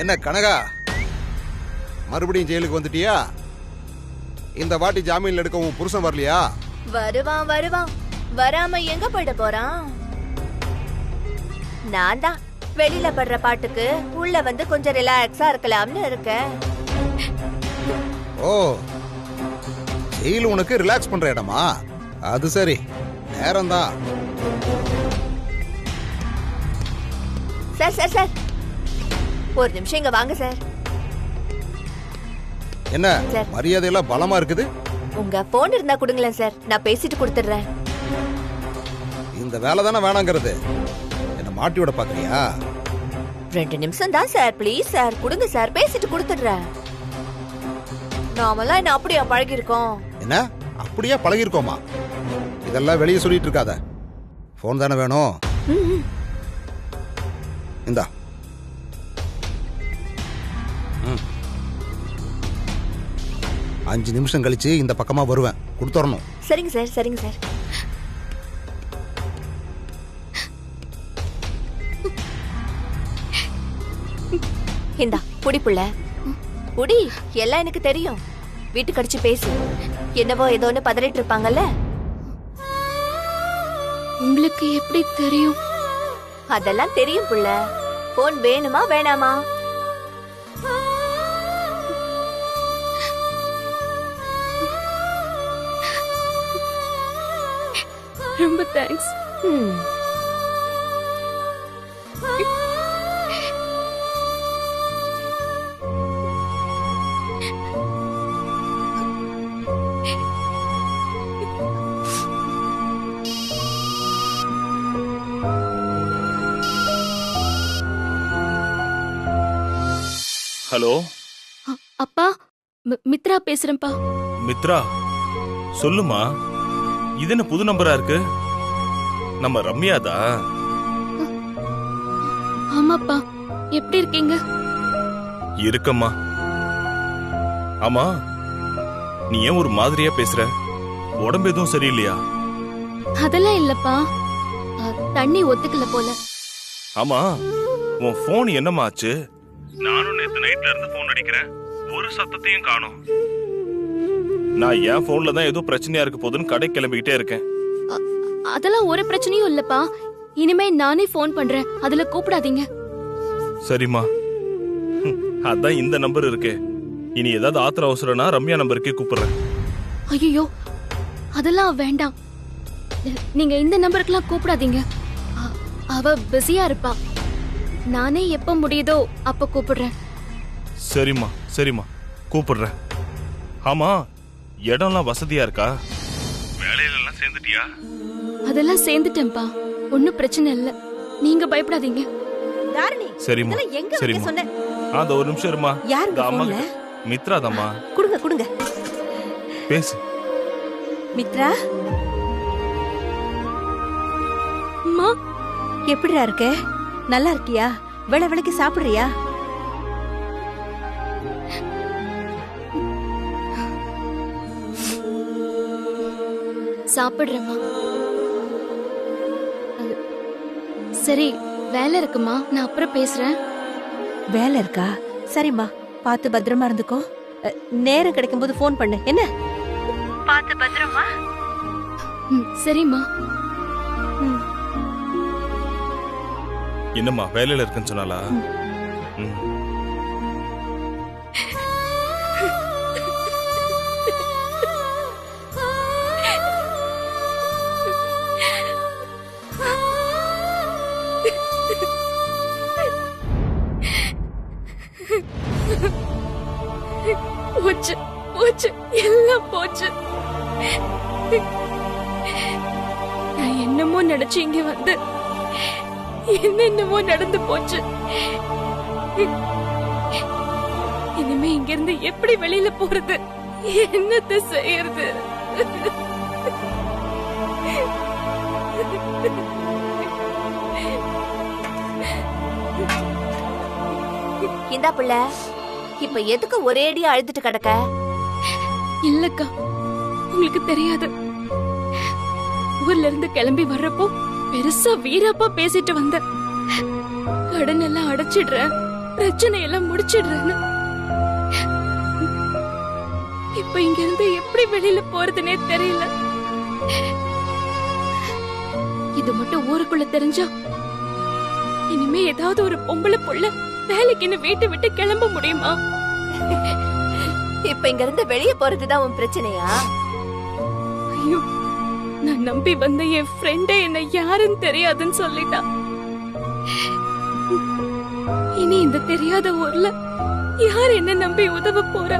என்ன கனகா, மறுபடியும் ஜெயிலுக்கு வந்துட்டியா? இந்த வாட்டி ஜாமீன்ல எடுக்க உன் புருஷன் வரலையா? வருவான் வருவான், வராம எங்க போயிட போறான்? நான் தான் வெளியில படுற பாட்டுக்கு உள்ள வந்து கொஞ்சம் ரிலாக்ஸா இருக்கலாம்னு இருக்கேன். ஓ, ஜெயிலு உனக்கு ரிலாக்ஸ் பண்ற இடமா? அது சரி, நேரம்தான். சார் சார் சார், ஒரு நிமிஷம் இங்க வாங்க சார். என்ன மரியாதையெல்லாம் பலமா இருக்குது? உங்க போன் இருந்தா கொடுங்களேன் சார், நான் பேசிட்டு கொடுத்துடுறேன். இந்த வேலை தானே வேணாங்கிறது. என்ன மாட்டி விட பாக்குறியா? 2 நிமிஷம் தான் சார், ப்ளீஸ் சார் கொடுங்க சார், பேசிட்டு கொடுத்துடுறேன். நாமெல்லாம் என்ன அப்படியா பழகி இருக்கோம்? என்ன அப்படியே பழகி இருக்கோமா? இதெல்லாம் வெளியே சொல்லிட்டு இருக்காத. போன் தானே வேணும். இந்தா. 5 நிமிஷம் கழிச்சு இந்த பக்கமா வருவேன், கொடுத்துறணும். சரிங்க சார், சரிங்க சார். இந்தா புடி புள்ள, புடி. எல்லாம் எனக்கு தெரியும். வீட்டுக்கு அடிச்சு பேசு. என்னவோ ஏதோன்னு பதறிட்டு இருப்பாங்கல்ல. உங்களுக்கு எப்படி தெரியும்? அதெல்லாம் தெரியும் புள்ள. போன் வேணுமா வேணாமா? ரொம்ப தேங்க்ஸ். ஹலோ அப்பா, மித்ரா பேசுறேன்ப்பா. மித்ரா, சொல்லுமா. இது என்ன புது நம்பரா இருக்கு? நம்ம ரம்யாதா? ஆமாப்பா, எப்படி இருக்கீங்க? இருக்கம்மா. ஆமா, நீ ஏன் ஒரு மாதிரியா பேசுற? உடம்பு எதுவும் சரியில்லையா? அதெல்லாம் இல்லப்பா, தண்ணி ஒத்துக்கல போல. ஆமா, உன் போன் என்னமா ஆச்சு? நானும் நேத்து நைட்ல இருந்து போன் அடிக்கிறேன், ஒரு சத்தத்தையும் காணோம். நான் என் போன்ல தான் ஏதோ பிரச்சனையா இருக்கு போதுன்னு கடை கிளம்பிக்கிட்டே இருக்கேன். அதெல்லாம் ஒரு பிரச்சனையும் இல்லப்பா. இனிமே நானே போன் பண்றேன், அதுல கூப்பிடாதீங்க. சரிம்மா, அதான் இந்த நம்பர் இருக்கு. இனி ஏதாவது ஆத்திர அவசரம்னா ரம்யா நம்பருக்கே கூப்பிடுறேன். ஐயோ, அதெல்லாம் வேண்டாம். நீங்க இந்த நம்பருக்குலாம் கூப்பிடாதீங்க. அவ பிஸியா இருப்பா. நானே எப்ப முடியுதோ அப்ப கூப்பிடுறேன். சரிம்மா சரிம்மா, கூப்பிடுறேன். ஆமா, இடம்லாம் வசதியா இருக்கா? வேலையில சேர்ந்துட்டியா? அதெல்லாம் சேர்ந்துட்டேன்ப்பா, ஒன்னும் பிரச்சனை இல்ல. நீங்க பயப்படாதீங்க. சரிம்மா சரிம்மா. அந்த ஒரு நிமிஷம் இருமா. அம்மா மித்ரா தாம்மா. கொடுங்க கொடுங்க. பேசு. மித்ரா, அம்மா எப்படிடா இருக்க? நல்லா இருக்கியா? வேளை வேளைக்கு சாப்பிடுறியா? சாப்பிடுறேம்மா. சரி, வேலை இருக்குமா, நான் அப்புறம் பேசுறேன். வேலை இருக்கா? சரிம்மா, பார்த்து பத்திரமா இருந்துக்கோ. நேரம் கிடைக்கும் போது போன் பண்ணு. என்ன? பார்த்து பத்திரமா. சரிம்மா. என்னம்மா வேலையில இருக்குன்னு சொன்னாலா? போச்சு போச்சு, எல்லாம் போச்சு. நான் என்னமோ நினைச்சு இங்க வந்து என்னென்னமோ நடந்து போச்சு. இனிமே இங்க இருந்து எப்படி வெளியில போறது? என்னத்தை செய்யறது? இந்தா பிள்ளை, இப்ப எதுக்கு ஒரே அடி அழுதுட்டு கிடக்க? இல்லக்கா, உங்களுக்கு தெரியாது. ஊர்ல இருந்து கிளம்பி வர்றப்போ பெருசா வீரப்பா பேசிட்டு வந்த. கடன் எல்லாம் அடைச்சிடுறேன், பிரச்சனை எல்லாம் முடிச்சிடுறேன்னு. இப்ப இங்க இருந்து எப்படி வெளியில போறதுனே தெரியல. இது மட்டும் ஊருக்குள்ள தெரிஞ்சா இனிமே ஏதாவது ஒரு பொம்பளை புள்ள வேலைக்குன்னு வீட்டை விட்டு கிளம்ப முடியுமா? இப்ப இங்க இருந்து வெளியே போறதுதான் உன் பிரச்சனையா? ஐயோ, நான் நம்பி வந்த என் ஃப்ரெண்டே என்ன யாருன்னு தெரியாதுன்னு சொல்லிட்டா. இனி இந்த தெரியாத ஊர்ல யார் என்ன நம்பி உதவ போறா?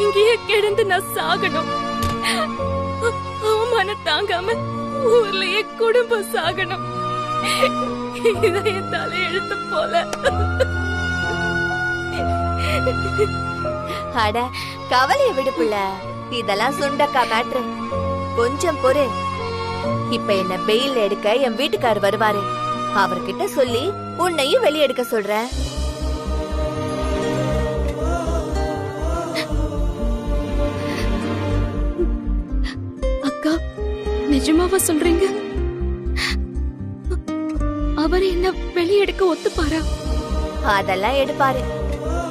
இங்கேயே கிடந்து நான் சாகணும். அவமானம் தாங்காம ஊர்லயே குடும்பம் சாகணும். இதான் என் தலையெழுத்து போல. அட கவலைய விடு புள்ள, இதெல்லாம் சுண்டக்கா மேட்ரு. கொஞ்சம் பொறு. இப்ப என்ன பெயில் எடுக்க என் வீட்டுக்காரர் வருவாரு. அவர்கிட்ட சொல்லி உன்னையும் வெளியே எடுக்க சொல்றேன். அக்கா, நிஜமாவா சொல்றீங்க? அவர் என்ன வெளியெடுக்க ஒத்துப்பாரா? அதெல்லாம் எடுப்பாரு.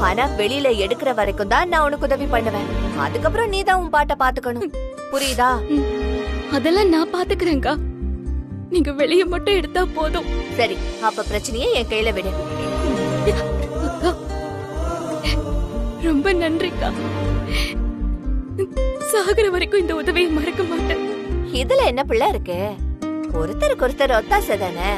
ஆனா வெளியில எடுக்கிற வரைக்கும் தான் நான் உனக்கு உதவி பண்ணுவேன். அதுக்கப்புறம் நீ தான் உன் பாட்ட பாத்துக்கணும். புரியுதா? அதெல்லாம் நான் பாத்துக்கிறேன்க்கா. நீங்க வெளிய மட்டும் எடுத்தா போதும். சரி, அப்ப பிரச்சனையே என் கையில விடு. அக்கா, ரொம்ப நன்றிக்கா. சாகர வரைக்கும் இந்த உதவியை மறக்க மாட்டேன். இதுல என்ன பிள்ளை இருக்கு? ஒருத்தருக்கு ஒருத்தர் ஒத்தாசை தானே.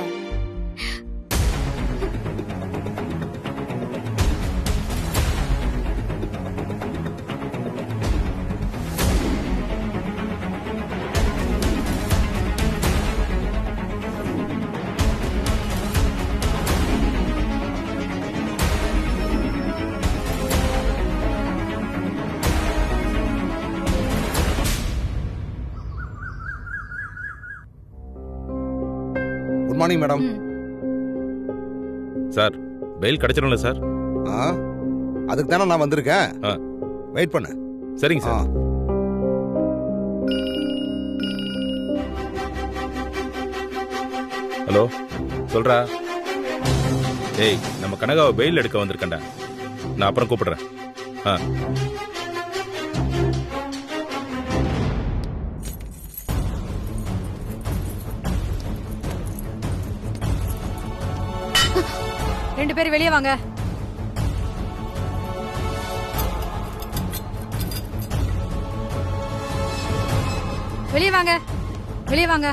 Good morning madam. Sir, bail கிடைச்சிடும்ல சார்? அதுக்கு தானே நான் வந்திருக்கேன். ஆ. வெயிட் பண்ணு. சரிங்க சார். ஹலோ, சொல்றா. ஏய், நம்ம கனகாவை பெயில் எடுக்க வந்திருக்கேன்டா. நான் அப்புறம் கூப்பிடுறேன். ஆ. ரெண்டு பேரும் வெளியே வாங்க. வெளியே வாங்க, வெளியே வாங்க.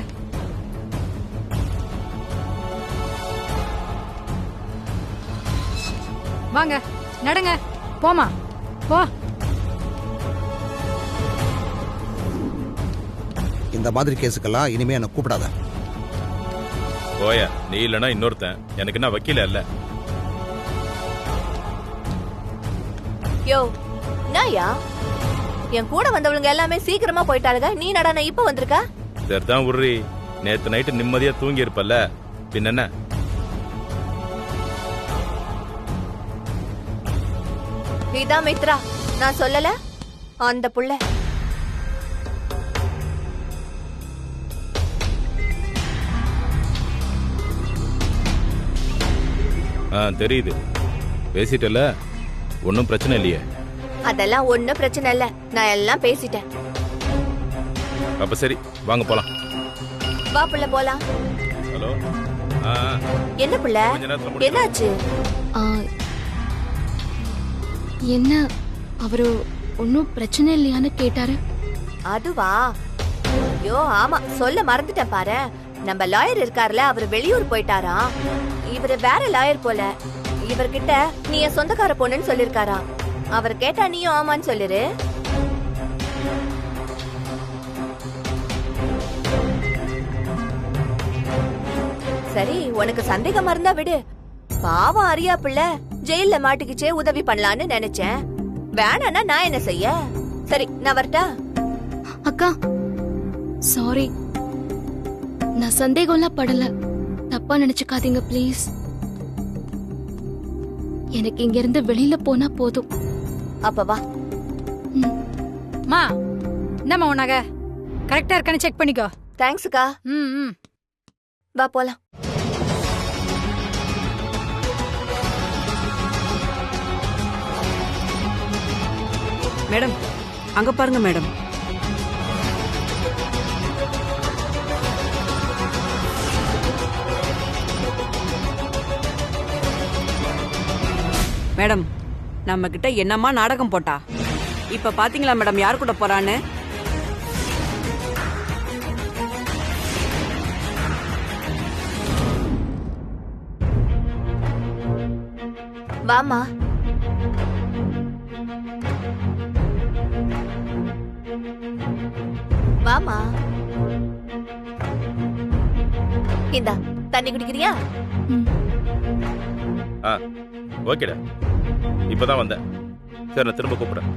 வாங்க, நடங்க. போமா, போ. இந்த மாதிரி கேஸுக்கெல்லாம் இனிமே என்ன கூப்பிடாத. ஓயா, நீ இல்லனா இன்னொருத்தன். எனக்கு என்ன வக்கீல இல்ல? யோ, நாயா? என் கூட வந்தவளுங்க எல்லாமே சீக்கிரமா போயிட்டாளுங்க. நீ நடன இப்ப வந்திருக்க? சரிதான் உர்ரி. நேத்து நைட்டு நிம்மதியா தூங்கி இருப்பல்ல, பின்ன என்ன? இதான் மித்ரா, நான் சொல்லல? அந்த புள்ள. தெரியுது. பேசிட்டல, ஒன்னும் பிரச்சனை இல்லையே. அதெல்லாம் ஒண்ணும் பிரச்சனை இல்ல. நான் எல்லாம் பேசிட்டேன். அப்ப சரி, வாங்க போலாம். வா புள்ள, போலாம். ஹலோ. என்ன புள்ள, கொஞ்ச நேரத்துல முடிச்சிடலாம். என்னாச்சு? என்ன, அவரு ஒன்னும் பிரச்சனை இல்லையான்னு கேட்டாரு. அதுவா? ஐயோ ஆமா, சொல்ல மறந்துட்டேன் பாரு. நம்ம லாயர் இருக்காருல, அவர் வெளியூர் போயிட்டாரா. இவரு வேற லாயர் போல. இவர்கிட்ட நீ என் சொந்தக்கார பொண்ணுன்னு சொல்லிருக்காரா. அவர் கேட்டா நீயும் ஆமான்னு சொல்லிரு. சரி, உனக்கு சந்தேகமா இருந்தா விடு. பாவம் அரியா பிள்ளை ஜெயில மாட்டிக்கிச்சே, உதவி பண்ணலான்னு நினைச்சேன். வேணான்னா நான் என்ன செய்ய? சரி, நான் வரட்டா? அக்கா, சாரி. நான் சந்தேகம்லாம் படல. தப்பா நினைச்சுக்காதீங்க ப்ளீஸ். எனக்கு இங்க இருந்து வெளியில போனா போதும். அப்ப வா. மா, என்னம்மா உன் நகை கரெக்டா இருக்கான்னு செக் பண்ணிக்கோ. தேங்க்ஸ்க்கா. ம் ம். வா போலாம். மேடம் அங்க பாருங்க மேடம். மேடம் நம்ம கிட்ட என்னம்மா நாடகம் போட்டா? இப்ப பாத்தீங்களா மேடம் யார் கூட போறான்னு? வாமா. வாமா. இந்தா தண்ணி குடிக்கிறியா? ஆ ஓகேடா, இப்பதான் வந்தேன். சரி, நான் திரும்ப கூப்பிடுறேன்.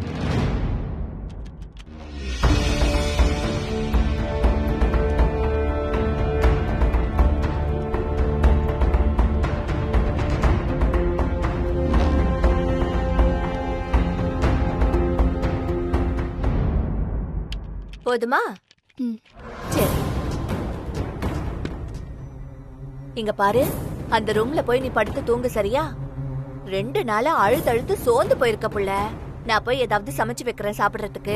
போதுமா? ம். சரி, இங்க பாரு, அந்த ரூம்ல போய் நீ படுத்து தூங்கு, சரியா? 2 நாளா அழுது சோர்ந்து போயிருக்க புள்ள. நான் போய் ஏதாவது சமைச்சு வைக்கிறேன் சாப்பிடுறதுக்கு.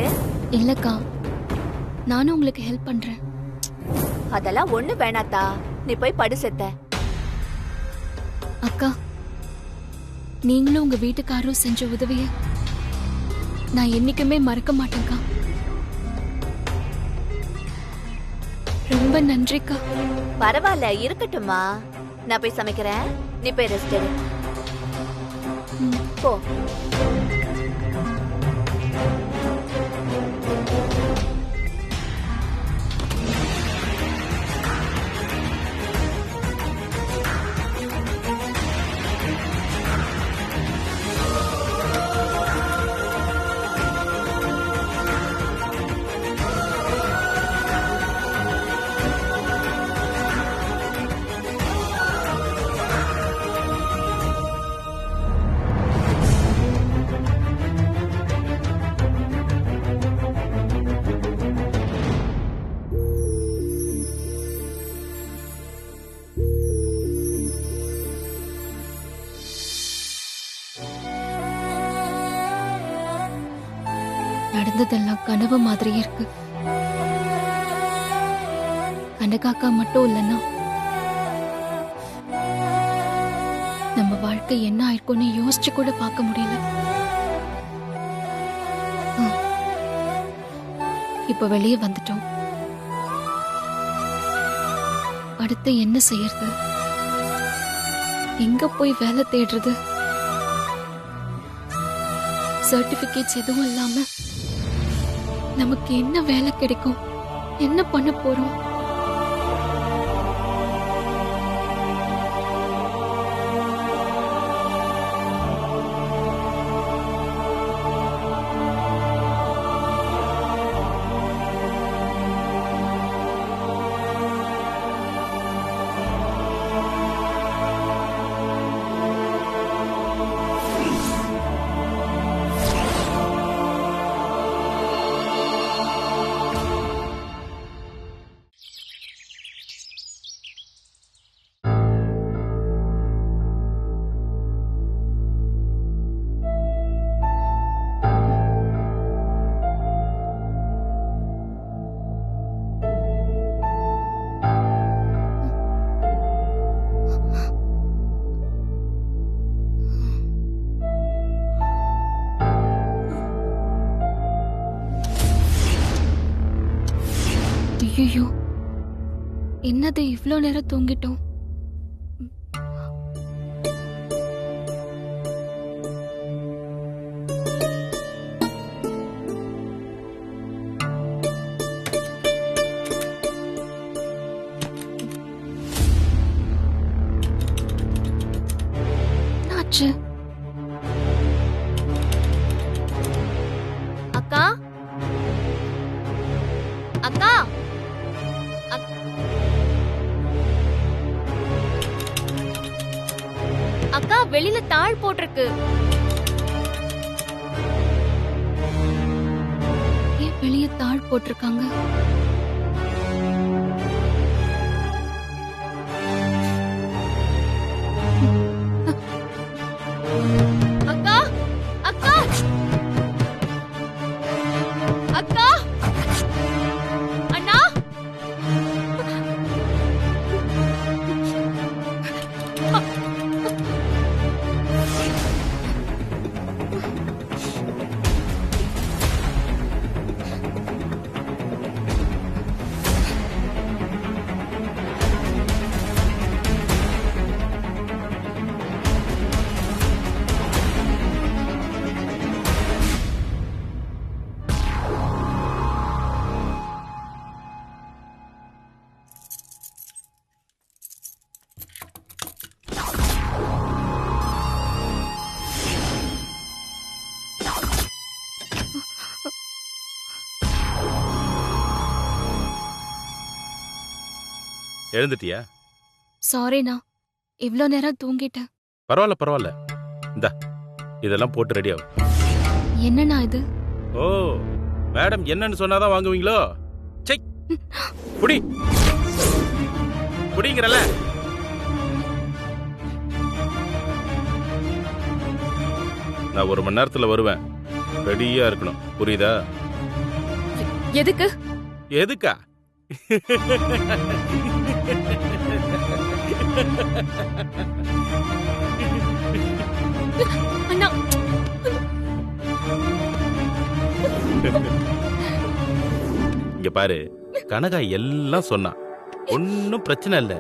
இல்லக்கா, நானும் உங்களுக்கு ஹெல்ப் பண்றேன். அதெல்லாம் ஒண்ணு வேணாத்தா, நீ போய் படு செத்த. அக்கா, நீங்களும் உங்க வீட்டுக்காரரும் செஞ்ச உதவிய நான் என்னைக்குமே மறக்க மாட்டேன்க்கா. ரொம்ப நன்றிக்கா. பரவாயில்ல, இருக்கட்டும்மா. நான் போய் சமைக்கிறேன், நீ போய் ரெஸ்ட் எடு. போ. நடந்ததெல்லாம் கனவு மாதிரியே இருக்கு. கனகாக்கா மட்டும் இல்லைன்னா நம்ம வாழ்க்கை என்ன ஆயிருக்கும்னு யோசிச்சு கூட பார்க்க முடியல. இப்ப வெளியே வந்துட்டோம். அடுத்து என்ன செய்யறது? எங்க போய் வேலை தேடுறது? சர்டிபிகேட்ஸ் எதுவும் இல்லாம நமக்கு என்ன வேலை கிடைக்கும்? என்ன பண்ண போறோம்? ஐயோ, என்னது இவ்ளோ நேரம் தூங்கிட்டோம்? என்னாச்சு? அக்கா, அக்கா, அக்கா, வெளியில தாழ் போட்டிருக்கு. ஏன் வெளியே தாழ் போட்டிருக்காங்க? அக்கா, அக்கா, அக்கா அண்ணா எழுந்துட்டியா? சாரிண்ணா, இவ்ளோ நேரம் தூங்கிட்டேன். பரவாயில்ல பரவாயில்ல. இந்தா இதெல்லாம் போட்டு ரெடி ஆகும். என்னண்ணா இது? ஓ, மேடம் என்னன்னு சொன்னாதான் வாங்குவீங்களோ? சை, குடி குடிங்கிறல. நான் 1 மணி நேரத்துல வருவேன். ரெடியா இருக்கணும், புரியுதா? எதுக்கு? எதுக்கா? அண்ணா இங்க பாரு, கனகா எல்லாம் சொன்னா. ஒன்னும் பிரச்சனை இல்ல,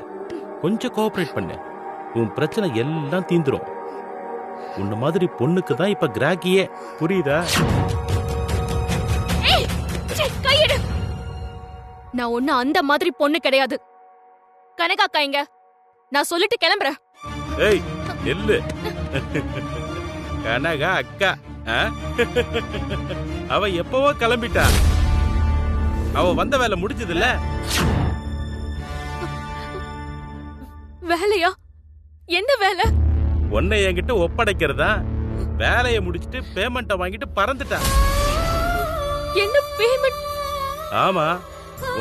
கொஞ்சம் கோஆபரேட் பண்ணு, உன் பிரச்சனை எல்லாம் தீந்துரும். உன்ன மாதிரி பொண்ணுக்கு தான் இப்ப கிராக்கியே, புரியுதா? கையெடு. நான் ஒண்ணு அந்த மாதிரி பொண்ணு கிடையாது. கனகா அக்கா எங்க? நான் சொல்லிட்டு கிளம்புறேன். ஏய் எல்லு. கனகா அக்கா அவ எப்பவோ கிளம்பிட்டா. அவ வந்த வேலை முடிஞ்சது இல்ல? வேலையா? என்ன வேலை? உன்னை என்கிட்ட ஒப்படைக்கிறதா. வேலையை முடிச்சிட்டு பேமெண்ட்டை வாங்கிட்டு பறந்துட்டா. என்ன பேமெண்ட்? ஆமா,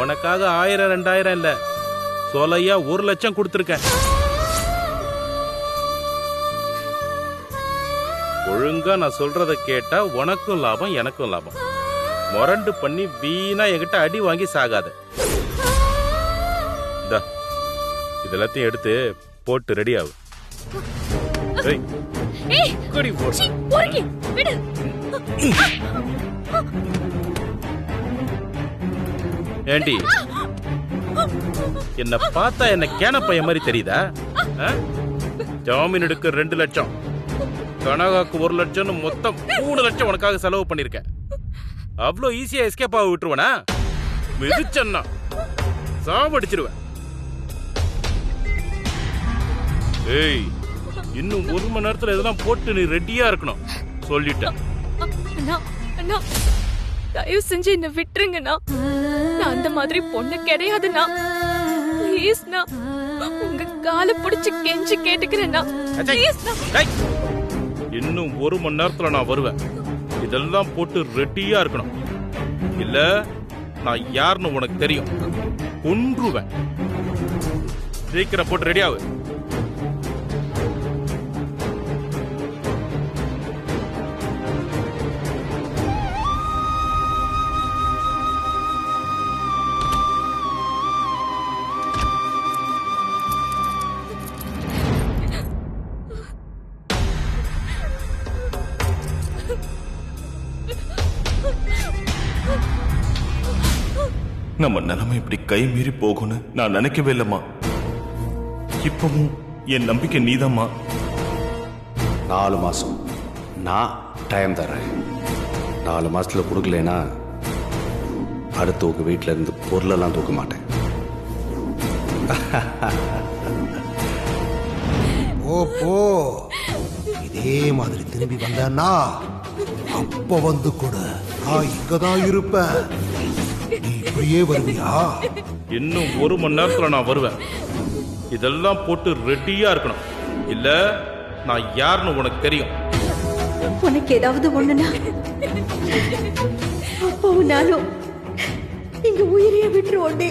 உனக்காக 1000 2000 இல்ல, சொலையா 1 லட்சம் கொடுத்துருக்கேன். ஒழுங்கா நான் சொல்றத கேட்டா உனக்கும் லாபம் எனக்கும் லாபம். முரண்டு பண்ணி வீணா என்கிட்ட அடி வாங்கி சாகாத. இதெல்லாத்தையும் எடுத்து போட்டு ரெடி ஆகு. ஏண்டி என்ன பார்த்தா என்ன கேன பையன் மாதிரி தெரியுதா? ஜாமீன் எடுக்க 2 லட்சம், கனகாக்கு 1 லட்சம், மொத்தம் 3 லட்சம் உனக்காக செலவு பண்ணிருக்கேன். அவ்வளோ ஈஸியா எஸ்கேப் ஆக விட்டுருவனா? மிதிச்சன்னா சாவடிச்சிருவேன். ஏய், இன்னும் 1 மணி நேரத்துல இதெல்லாம் போட்டு நீ ரெடியா இருக்கணும், சொல்லிட்டேன். தயவு செஞ்சு என்ன விட்டுருங்கண்ணா. நான் அந்த மாதிரி பொண்ணு கிடையாதுண்ணா. ப்ளீஸ்ண்ணா, உங்க காலை பிடிச்சு கெஞ்சி கேட்டுக்கிறேன்னா. இன்னும் 1 மணி நேரத்துல நான் வருவேன். இதெல்லாம் போட்டு ரெடியா இருக்கணும், இல்ல நான் யாருன்னு உனக்கு தெரியும், கொன்றுவேன். சீக்கிரம் போட்டு ரெடி ஆகு. நம்ம நிலைமை இப்படி கை மீறி போகும்னு நான் நினைக்கவே இல்லம்மா. இப்பவும் என் நம்பிக்கை நீதாம்மா. 4 மாசம் நான் டைம் தர்றேன். 4 மாசத்துல கொடுக்கலனா அடுத்து உங்க வீட்டில இருந்து பொருளெல்லாம் தூக்க மாட்டேன். ஓ இதே மாதிரி திரும்பி வந்தா அப்ப வந்து கொடு, நான் இங்கதான் இருப்பேன். நீ இப்படியே வருவியா? இன்னும் 1 மணி நேரத்துல நான் வருவேன். இதெல்லாம் போட்டு ரெடியா இருக்கணும், இல்ல நான் யாருன்னு உனக்கு தெரியும். உனக்கு ஏதாவது ஒண்ணுனா அப்பாவும் நானும் இங்க உயிரையே விட்டுருவோண்டே.